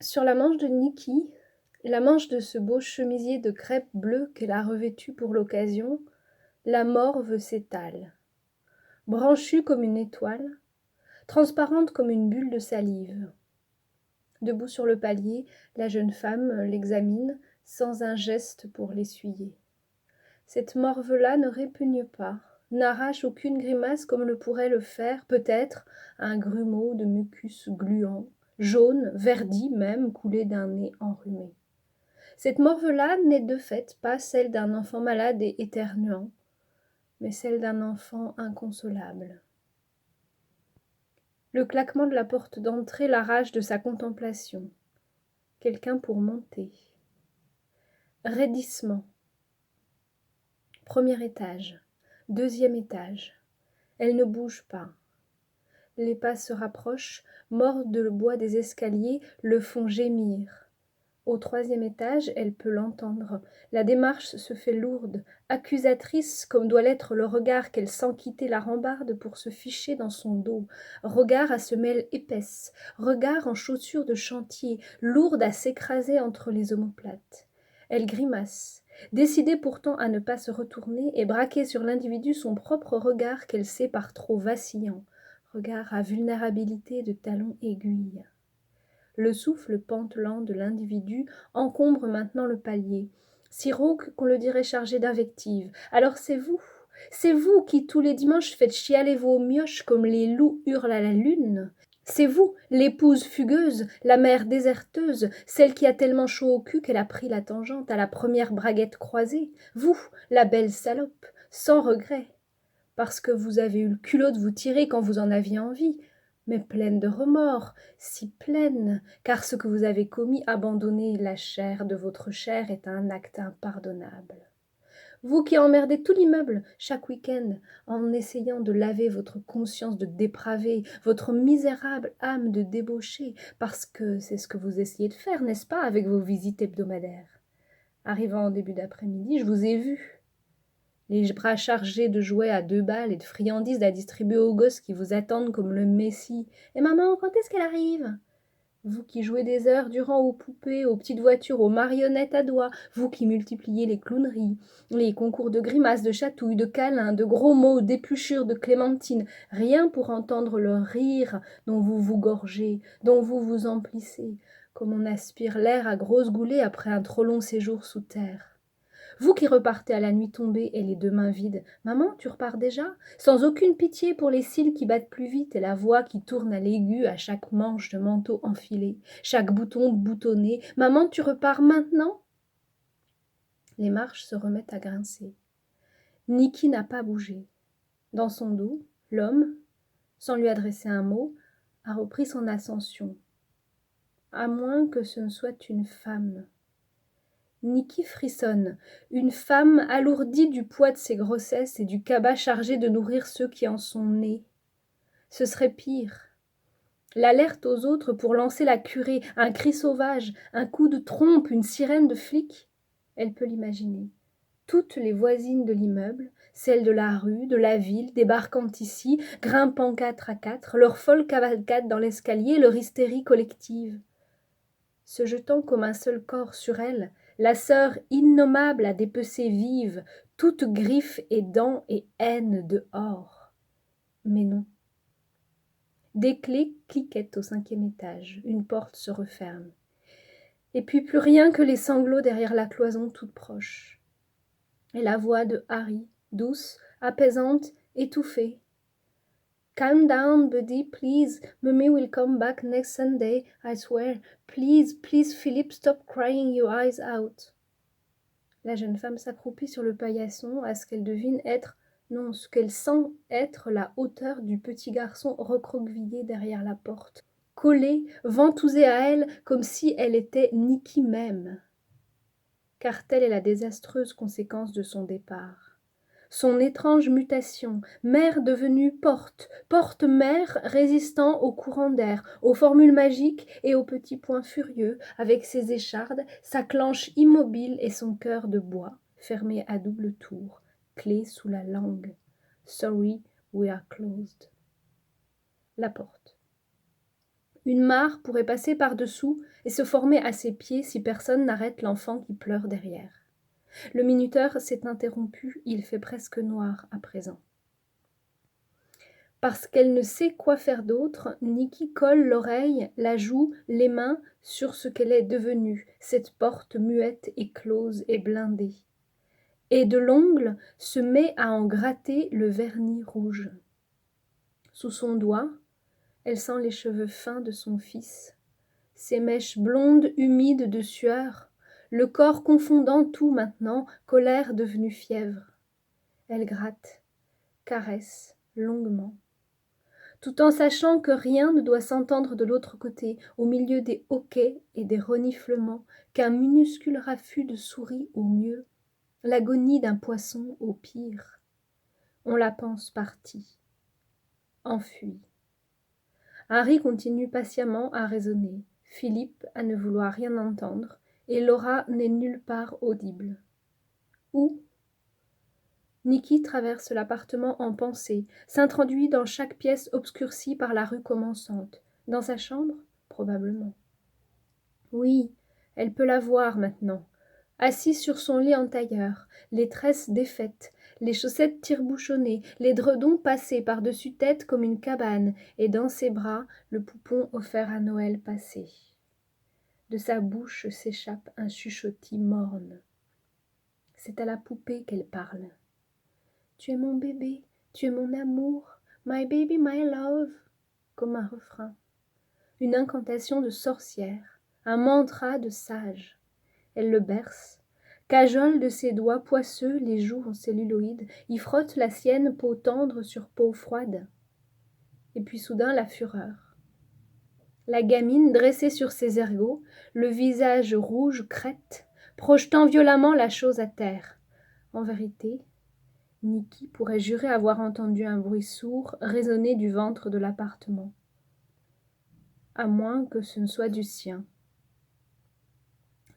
Sur la manche de Niki, la manche de ce beau chemisier de crêpe bleue qu'elle a revêtu pour l'occasion, la morve s'étale. Branchue comme une étoile, transparente comme une bulle de salive. Debout sur le palier, la jeune femme l'examine sans un geste pour l'essuyer. Cette morve-là ne répugne pas, n'arrache aucune grimace comme le pourrait le faire, peut-être, un grumeau de mucus gluant, jaune, verdi même, coulé d'un nez enrhumé. Cette morve-là n'est de fait pas celle d'un enfant malade et éternuant, mais celle d'un enfant inconsolable. Le claquement de la porte d'entrée l'arrache de sa contemplation. Quelqu'un pour monter. Raidissement. Premier étage. Deuxième étage. Elle ne bouge pas. Les pas se rapprochent, mordent le bois des escaliers, le font gémir. Au troisième étage, elle peut l'entendre. La démarche se fait lourde, accusatrice comme doit l'être le regard qu'elle sent quitter la rambarde pour se ficher dans son dos. Regard à semelle épaisse, regard en chaussures de chantier, lourde à s'écraser entre les omoplates. Elle grimace, décidée pourtant à ne pas se retourner et braquer sur l'individu son propre regard qu'elle sait par trop vacillant. Regard à vulnérabilité de talons aiguilles. Le souffle pantelant de l'individu encombre maintenant le palier, si rauque qu'on le dirait chargé d'invectives. Alors c'est vous qui tous les dimanches faites chialer vos mioches comme les loups hurlent à la lune. C'est vous, l'épouse fugueuse, la mère déserteuse, celle qui a tellement chaud au cul qu'elle a pris la tangente à la première braguette croisée. Vous, la belle salope, sans regret, parce que vous avez eu le culot de vous tirer quand vous en aviez envie, mais pleine de remords, si pleine, car ce que vous avez commis, abandonner la chair de votre chair, est un acte impardonnable. Vous qui emmerdez tout l'immeuble chaque week-end en essayant de laver votre conscience de dépravé, votre misérable âme de débauché, parce que c'est ce que vous essayez de faire, n'est-ce pas, avec vos visites hebdomadaires. Arrivant en début d'après-midi, je vous ai vu, les bras chargés de jouets à 2 balles et de friandises à distribuer aux gosses qui vous attendent comme le Messie. Et maman, quand est-ce qu'elle arrive? Vous qui jouez des heures durant aux poupées, aux petites voitures, aux marionnettes à doigts, vous qui multipliez les clowneries, les concours de grimaces, de chatouilles, de câlins, de gros mots, d'épluchures, de clémentines, rien pour entendre le rire dont vous vous gorgez, dont vous vous emplissez, comme on aspire l'air à grosses goulées après un trop long séjour sous terre. Vous qui repartez à la nuit tombée et les 2 mains vides, maman, tu repars déjà? Sans aucune pitié pour les cils qui battent plus vite et la voix qui tourne à l'aigu à chaque manche de manteau enfilé, chaque bouton boutonné. Maman, tu repars maintenant? Les marches se remettent à grincer. Niki n'a pas bougé. Dans son dos, l'homme, sans lui adresser un mot, a repris son ascension. À moins que ce ne soit une femme. Niki frissonne, une femme alourdie du poids de ses grossesses et du cabas chargé de nourrir ceux qui en sont nés. Ce serait pire. L'alerte aux autres pour lancer la curée, un cri sauvage, un coup de trompe, une sirène de flic. Elle peut l'imaginer. Toutes les voisines de l'immeuble, celles de la rue, de la ville, débarquant ici, grimpant 4 à 4, leur folle cavalcade dans l'escalier, leur hystérie collective. Se jetant comme un seul corps sur elle, la sœur innommable à dépecer vive, toute griffes et dents et haine dehors. Mais non. Des clés cliquettent au 5e étage, une porte se referme. Et puis plus rien que les sanglots derrière la cloison toute proche. Et la voix de Harry, douce, apaisante, étouffée. Calm down, Buddy, please. Mummy will come back next Sunday, I swear. Please, please, Philip, stop crying your eyes out. La jeune femme s'accroupit sur le paillasson à ce qu'elle devine être, non, ce qu'elle sent être la hauteur du petit garçon recroquevillé derrière la porte, collé, ventousé à elle comme si elle était Niki même. Car telle est la désastreuse conséquence de son départ. Son étrange mutation, mère devenue porte, porte-mère résistant aux courants d'air, aux formules magiques et aux petits poings furieux, avec ses échardes, sa clenche immobile et son cœur de bois, fermé à double tour, clé sous la langue. Sorry, we are closed. La porte. Une mare pourrait passer par-dessous et se former à ses pieds si personne n'arrête l'enfant qui pleure derrière. Le minuteur s'est interrompu, il fait presque noir à présent. Parce qu'elle ne sait quoi faire d'autre, Niki colle l'oreille, la joue, les mains sur ce qu'elle est devenue, cette porte muette et close et blindée. Et de l'ongle se met à en gratter le vernis rouge. Sous son doigt, elle sent les cheveux fins de son fils, ses mèches blondes humides de sueur, le corps confondant tout maintenant, colère devenue fièvre. Elle gratte, caresse longuement, tout en sachant que rien ne doit s'entendre de l'autre côté, au milieu des hoquets et des reniflements, qu'un minuscule raffut de souris au mieux, l'agonie d'un poisson au pire. On la pense partie, enfuie. Harry continue patiemment à raisonner, Philippe à ne vouloir rien entendre, et Laura n'est nulle part audible. Où? Niki traverse l'appartement en pensée, s'introduit dans chaque pièce obscurcie par la rue commençante. Dans sa chambre? Probablement. Oui, elle peut la voir maintenant. Assise sur son lit en tailleur, les tresses défaites, les chaussettes tire-bouchonnées, les dredons passés par-dessus tête comme une cabane, et dans ses bras, le poupon offert à Noël passé. De sa bouche s'échappe un chuchotis morne. C'est à la poupée qu'elle parle. Tu es mon bébé, tu es mon amour, my baby, my love, comme un refrain. Une incantation de sorcière, un mantra de sage. Elle le berce, cajole de ses doigts poisseux les joues en celluloïd, y frotte la sienne peau tendre sur peau froide. Et puis soudain la fureur. La gamine, dressée sur ses ergots, le visage rouge crête, projetant violemment la chose à terre. En vérité, Niki pourrait jurer avoir entendu un bruit sourd résonner du ventre de l'appartement. À moins que ce ne soit du sien.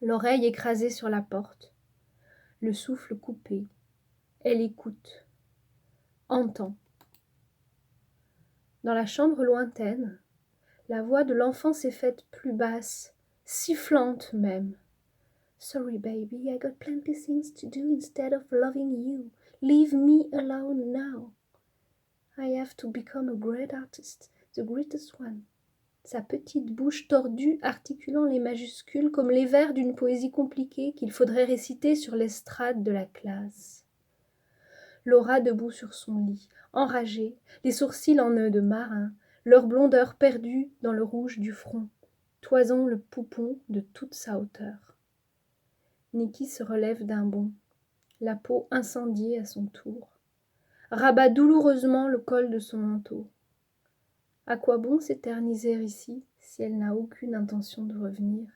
L'oreille écrasée sur la porte, le souffle coupé, elle écoute, entend. Dans la chambre lointaine, la voix de l'enfant s'est faite plus basse, sifflante même. Sorry baby, I got plenty things to do instead of loving you. Leave me alone now. I have to become a great artist, the greatest one. Sa petite bouche tordue articulant les majuscules comme les vers d'une poésie compliquée qu'il faudrait réciter sur l'estrade de la classe. Laura debout sur son lit, enragée, les sourcils en nœuds de marin, leur blondeur perdue dans le rouge du front, toisant le poupon de toute sa hauteur. Niki se relève d'un bond, la peau incendiée à son tour, rabat douloureusement le col de son manteau. À quoi bon s'éterniser ici si elle n'a aucune intention de revenir?